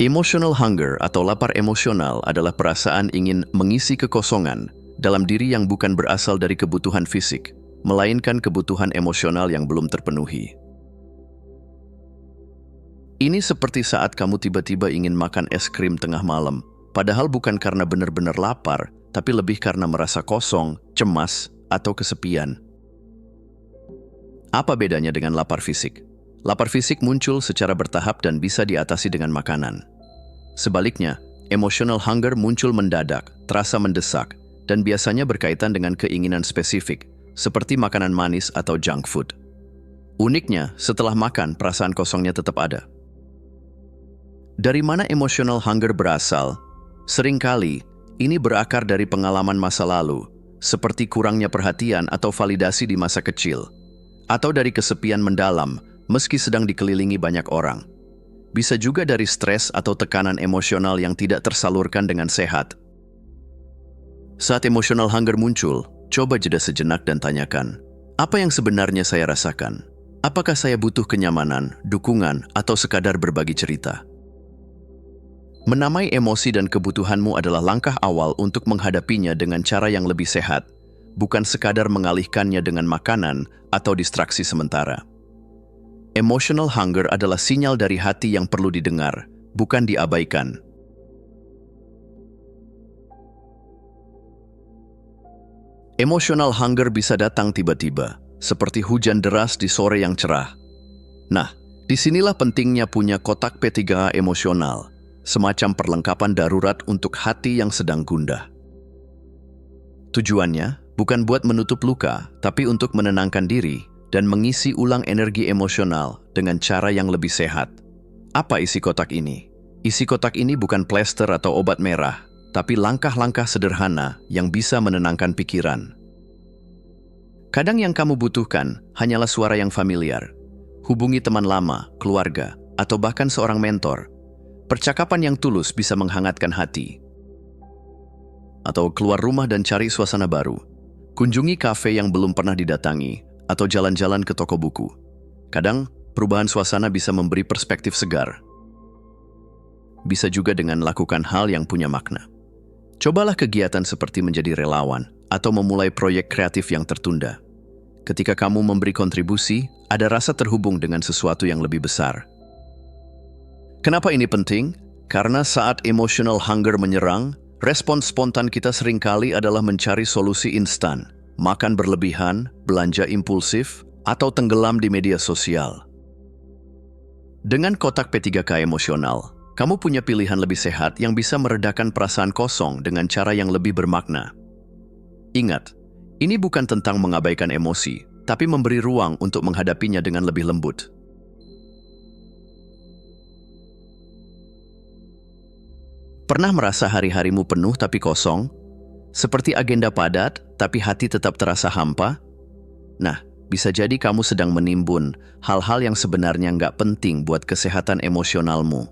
Emotional hunger atau lapar emosional adalah perasaan ingin mengisi kekosongan dalam diri yang bukan berasal dari kebutuhan fisik, melainkan kebutuhan emosional yang belum terpenuhi. Ini seperti saat kamu tiba-tiba ingin makan es krim tengah malam, padahal bukan karena benar-benar lapar, tapi lebih karena merasa kosong, cemas, atau kesepian. Apa bedanya dengan lapar fisik? Lapar fisik muncul secara bertahap dan bisa diatasi dengan makanan. Sebaliknya, emotional hunger muncul mendadak, terasa mendesak, dan biasanya berkaitan dengan keinginan spesifik, seperti makanan manis atau junk food. Uniknya, setelah makan, perasaan kosongnya tetap ada. Dari mana emotional hunger berasal? Seringkali, ini berakar dari pengalaman masa lalu, seperti kurangnya perhatian atau validasi di masa kecil, atau dari kesepian mendalam, meski sedang dikelilingi banyak orang. Bisa juga dari stres atau tekanan emosional yang tidak tersalurkan dengan sehat. Saat emotional hunger muncul, coba jeda sejenak dan tanyakan, apa yang sebenarnya saya rasakan? Apakah saya butuh kenyamanan, dukungan, atau sekadar berbagi cerita? Menamai emosi dan kebutuhanmu adalah langkah awal untuk menghadapinya dengan cara yang lebih sehat, bukan sekadar mengalihkannya dengan makanan atau distraksi sementara. Emotional hunger adalah sinyal dari hati yang perlu didengar, bukan diabaikan. Emotional hunger bisa datang tiba-tiba, seperti hujan deras di sore yang cerah. Nah, disinilah pentingnya punya kotak P3K emosional, semacam perlengkapan darurat untuk hati yang sedang gundah. Tujuannya bukan buat menutup luka, tapi untuk menenangkan diri dan mengisi ulang energi emosional dengan cara yang lebih sehat. Apa isi kotak ini? Isi kotak ini bukan plester atau obat merah, tapi langkah-langkah sederhana yang bisa menenangkan pikiran. Kadang yang kamu butuhkan hanyalah suara yang familiar. Hubungi teman lama, keluarga, atau bahkan seorang mentor. Percakapan yang tulus bisa menghangatkan hati. Atau keluar rumah dan cari suasana baru. Kunjungi kafe yang belum pernah didatangi, atau jalan-jalan ke toko buku. Kadang, perubahan suasana bisa memberi perspektif segar. Bisa juga dengan lakukan hal yang punya makna. Cobalah kegiatan seperti menjadi relawan, atau memulai proyek kreatif yang tertunda. Ketika kamu memberi kontribusi, ada rasa terhubung dengan sesuatu yang lebih besar. Kenapa ini penting? Karena saat emotional hunger menyerang, respon spontan kita seringkali adalah mencari solusi instan. Makan berlebihan, belanja impulsif, atau tenggelam di media sosial. Dengan kotak P3K emosional, kamu punya pilihan lebih sehat yang bisa meredakan perasaan kosong dengan cara yang lebih bermakna. Ingat, ini bukan tentang mengabaikan emosi, tapi memberi ruang untuk menghadapinya dengan lebih lembut. Pernah merasa hari-harimu penuh tapi kosong? Seperti agenda padat, tapi hati tetap terasa hampa? Nah, bisa jadi kamu sedang menimbun hal-hal yang sebenarnya nggak penting buat kesehatan emosionalmu.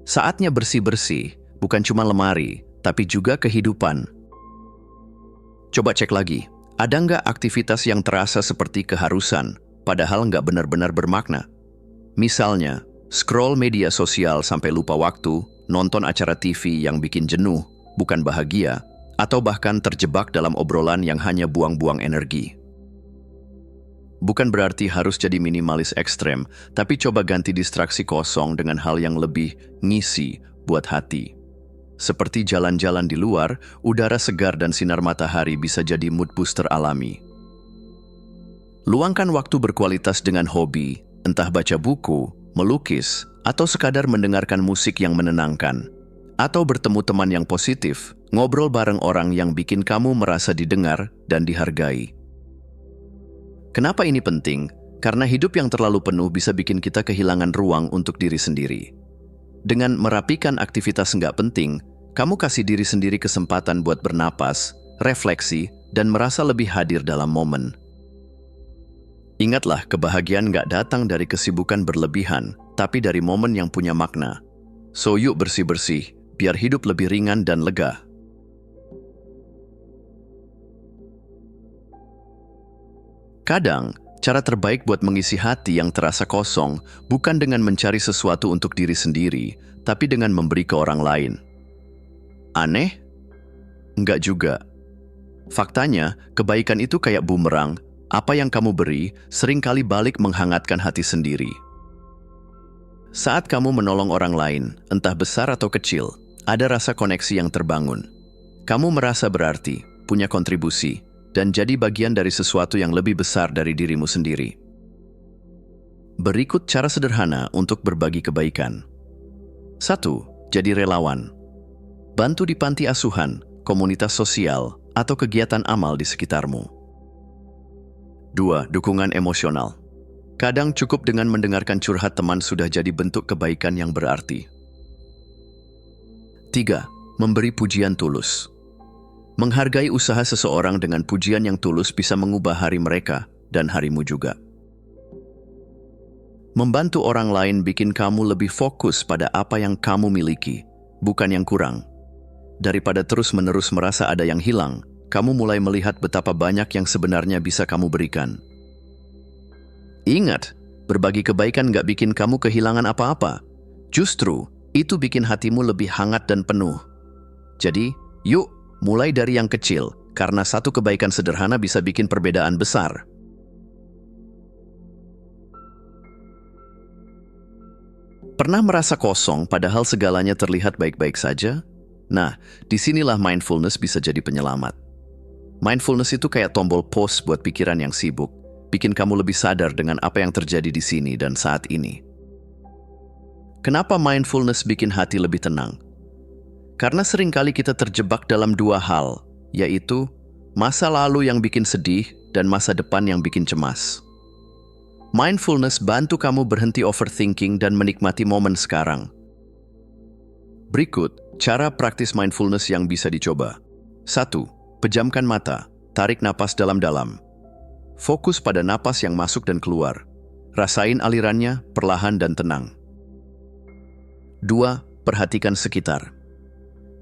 Saatnya bersih-bersih, bukan cuma lemari, tapi juga kehidupan. Coba cek lagi, ada nggak aktivitas yang terasa seperti keharusan, padahal nggak benar-benar bermakna? Misalnya, scroll media sosial sampai lupa waktu, nonton acara TV yang bikin jenuh, bukan bahagia, atau bahkan terjebak dalam obrolan yang hanya buang-buang energi. Bukan berarti harus jadi minimalis ekstrem, tapi coba ganti distraksi kosong dengan hal yang lebih ngisi buat hati. Seperti jalan-jalan di luar, udara segar dan sinar matahari bisa jadi mood booster alami. Luangkan waktu berkualitas dengan hobi, entah baca buku, melukis, atau sekadar mendengarkan musik yang menenangkan. Atau bertemu teman yang positif, ngobrol bareng orang yang bikin kamu merasa didengar dan dihargai. Kenapa ini penting? Karena hidup yang terlalu penuh bisa bikin kita kehilangan ruang untuk diri sendiri. Dengan merapikan aktivitas nggak penting, kamu kasih diri sendiri kesempatan buat bernapas, refleksi, dan merasa lebih hadir dalam momen. Ingatlah, kebahagiaan nggak datang dari kesibukan berlebihan, tapi dari momen yang punya makna. So yuk bersih-bersih, biar hidup lebih ringan dan lega. Kadang, Cara terbaik buat mengisi hati yang terasa kosong bukan dengan mencari sesuatu untuk diri sendiri, tapi dengan memberi ke orang lain. Aneh? Enggak juga. Faktanya, kebaikan itu kayak bumerang. Apa yang kamu beri seringkali balik menghangatkan hati sendiri. Saat kamu menolong orang lain, entah besar atau kecil, ada rasa koneksi yang terbangun. Kamu merasa berarti, punya kontribusi, dan jadi bagian dari sesuatu yang lebih besar dari dirimu sendiri. Berikut cara sederhana untuk berbagi kebaikan. 1. Jadi relawan. Bantu di panti asuhan, komunitas sosial, atau kegiatan amal di sekitarmu. 2. Dukungan emosional. Kadang cukup dengan mendengarkan curhat teman sudah jadi bentuk kebaikan yang berarti. 3. Memberi pujian tulus. Menghargai usaha seseorang dengan pujian yang tulus bisa mengubah hari mereka dan harimu juga. Membantu orang lain bikin kamu lebih fokus pada apa yang kamu miliki, bukan yang kurang. Daripada terus-menerus merasa ada yang hilang, kamu mulai melihat betapa banyak yang sebenarnya bisa kamu berikan. Ingat, berbagi kebaikan gak bikin kamu kehilangan apa-apa. Justru, itu bikin hatimu lebih hangat dan penuh. Jadi, yuk, mulai dari yang kecil, karena satu kebaikan sederhana bisa bikin perbedaan besar. Pernah merasa kosong padahal segalanya terlihat baik-baik saja? Nah, disinilah mindfulness bisa jadi penyelamat. Mindfulness itu kayak tombol pause buat pikiran yang sibuk, bikin kamu lebih sadar dengan apa yang terjadi di sini dan saat ini. Kenapa mindfulness bikin hati lebih tenang? Karena seringkali kita terjebak dalam dua hal, yaitu masa lalu yang bikin sedih dan masa depan yang bikin cemas. Mindfulness bantu kamu berhenti overthinking dan menikmati momen sekarang. Berikut, cara praktis mindfulness yang bisa dicoba. 1. Pejamkan mata, tarik napas dalam-dalam. Fokus pada napas yang masuk dan keluar. Rasain alirannya perlahan dan tenang. 2. Perhatikan sekitar.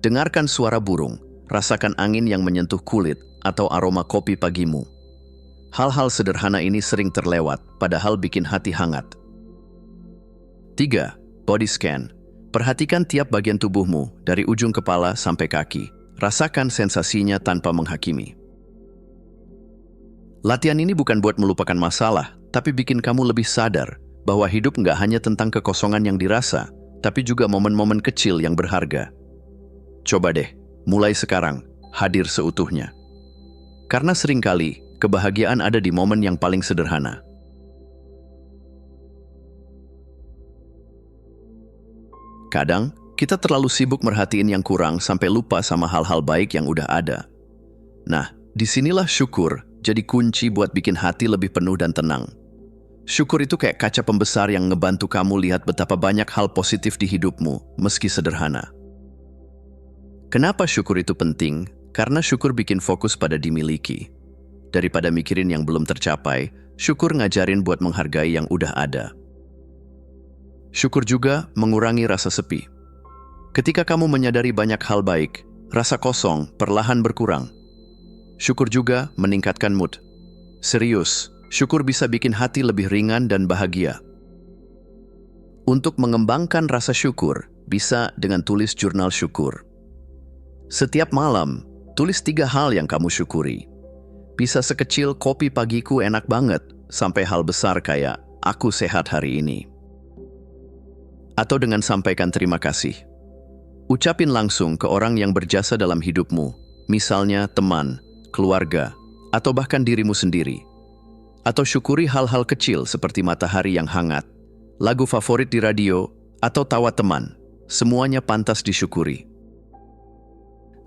Dengarkan suara burung, rasakan angin yang menyentuh kulit atau aroma kopi pagimu. Hal-hal sederhana ini sering terlewat, padahal bikin hati hangat. 3. Body scan. Perhatikan tiap bagian tubuhmu, dari ujung kepala sampai kaki. Rasakan sensasinya tanpa menghakimi. Latihan ini bukan buat melupakan masalah, tapi bikin kamu lebih sadar bahwa hidup nggak hanya tentang kekosongan yang dirasa, tapi juga momen-momen kecil yang berharga. Coba deh, mulai sekarang, hadir seutuhnya. Karena seringkali, kebahagiaan ada di momen yang paling sederhana. Kadang, kita terlalu sibuk merhatiin yang kurang sampai lupa sama hal-hal baik yang udah ada. Nah, disinilah syukur jadi kunci buat bikin hati lebih penuh dan tenang. Syukur itu kayak kaca pembesar yang ngebantu kamu lihat betapa banyak hal positif di hidupmu, meski sederhana. Kenapa syukur itu penting? Karena syukur bikin fokus pada dimiliki. Daripada mikirin yang belum tercapai, syukur ngajarin buat menghargai yang udah ada. Syukur juga mengurangi rasa sepi. Ketika kamu menyadari banyak hal baik, rasa kosong perlahan berkurang. Syukur juga meningkatkan mood. Serius, syukur bisa bikin hati lebih ringan dan bahagia. Untuk mengembangkan rasa syukur, bisa dengan tulis jurnal syukur. Setiap malam, tulis 3 hal yang kamu syukuri. Bisa sekecil kopi pagiku enak banget, sampai hal besar kayak aku sehat hari ini. Atau dengan sampaikan terima kasih. Ucapin langsung ke orang yang berjasa dalam hidupmu, misalnya teman, keluarga, atau bahkan dirimu sendiri. Atau syukuri hal-hal kecil seperti matahari yang hangat, lagu favorit di radio, atau tawa teman. Semuanya pantas disyukuri.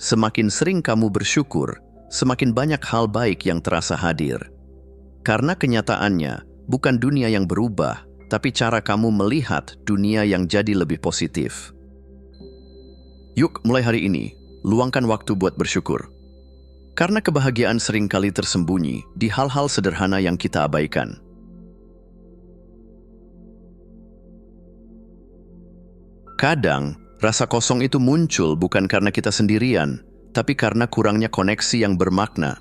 Semakin sering kamu bersyukur, semakin banyak hal baik yang terasa hadir. Karena kenyataannya, bukan dunia yang berubah, tapi cara kamu melihat dunia yang jadi lebih positif. Yuk, mulai hari ini, luangkan waktu buat bersyukur. Karena kebahagiaan seringkali tersembunyi di hal-hal sederhana yang kita abaikan. Kadang, rasa kosong itu muncul bukan karena kita sendirian, tapi karena kurangnya koneksi yang bermakna.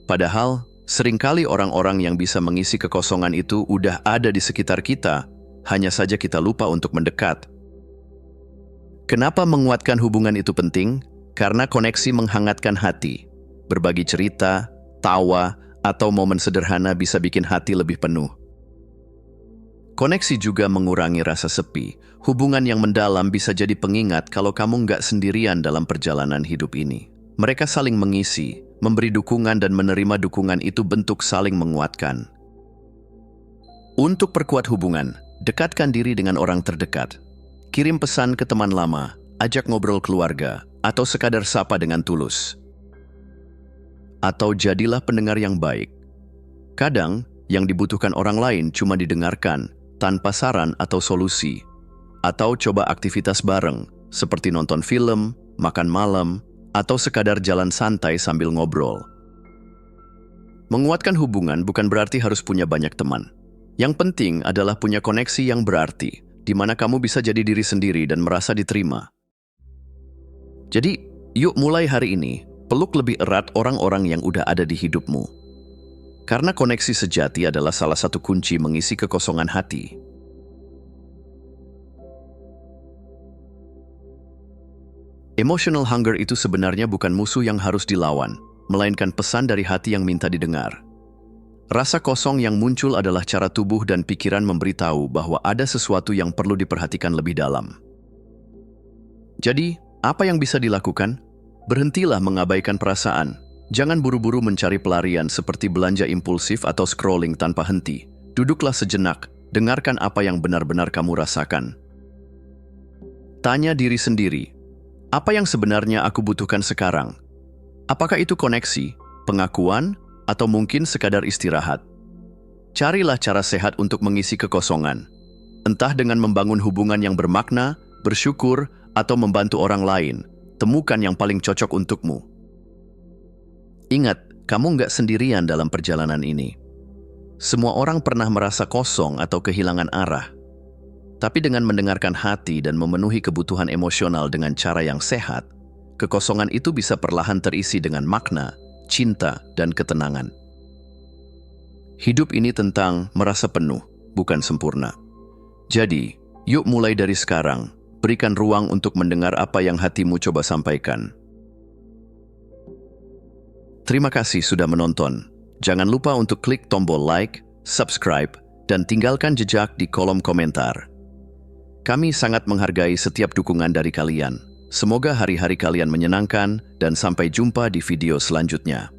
Padahal, Seringkali orang-orang yang bisa mengisi kekosongan itu udah ada di sekitar kita, hanya saja kita lupa untuk mendekat. Kenapa menguatkan hubungan itu penting? Karena koneksi menghangatkan hati. Berbagi cerita, tawa, atau momen sederhana bisa bikin hati lebih penuh. Koneksi juga mengurangi rasa sepi. Hubungan yang mendalam bisa jadi pengingat kalau kamu nggak sendirian dalam perjalanan hidup ini. Mereka saling mengisi, memberi dukungan dan menerima dukungan itu bentuk saling menguatkan. Untuk perkuat hubungan, dekatkan diri dengan orang terdekat. Kirim pesan ke teman lama, ajak ngobrol keluarga, atau sekadar sapa dengan tulus. Atau jadilah pendengar yang baik. Kadang, yang dibutuhkan orang lain cuma didengarkan, tanpa saran atau solusi. Atau coba aktivitas bareng, seperti nonton film, makan malam, atau sekadar jalan santai sambil ngobrol. Menguatkan hubungan bukan berarti harus punya banyak teman. Yang penting adalah punya koneksi yang berarti, di mana kamu bisa jadi diri sendiri dan merasa diterima. Jadi, yuk mulai hari ini, peluk lebih erat orang-orang yang udah ada di hidupmu. Karena koneksi sejati adalah salah satu kunci mengisi kekosongan hati. Emotional hunger itu sebenarnya bukan musuh yang harus dilawan, melainkan pesan dari hati yang minta didengar. Rasa kosong yang muncul adalah cara tubuh dan pikiran memberitahu bahwa ada sesuatu yang perlu diperhatikan lebih dalam. Jadi, apa yang bisa dilakukan? Berhentilah mengabaikan perasaan. Jangan buru-buru mencari pelarian seperti belanja impulsif atau scrolling tanpa henti. Duduklah sejenak, dengarkan apa yang benar-benar kamu rasakan. Tanya diri sendiri, apa yang sebenarnya aku butuhkan sekarang? Apakah itu koneksi, pengakuan, atau mungkin sekadar istirahat? Carilah cara sehat untuk mengisi kekosongan. Entah dengan membangun hubungan yang bermakna, bersyukur, atau membantu orang lain, temukan yang paling cocok untukmu. Ingat, kamu nggak sendirian dalam perjalanan ini. Semua orang pernah merasa kosong atau kehilangan arah. Tapi dengan mendengarkan hati dan memenuhi kebutuhan emosional dengan cara yang sehat, kekosongan itu bisa perlahan terisi dengan makna, cinta, dan ketenangan. Hidup ini tentang merasa penuh, bukan sempurna. Jadi, yuk mulai dari sekarang, berikan ruang untuk mendengar apa yang hatimu coba sampaikan. Terima kasih sudah menonton. Jangan lupa untuk klik tombol like, subscribe, dan tinggalkan jejak di kolom komentar. Kami sangat menghargai setiap dukungan dari kalian. Semoga hari-hari kalian menyenangkan dan sampai jumpa di video selanjutnya.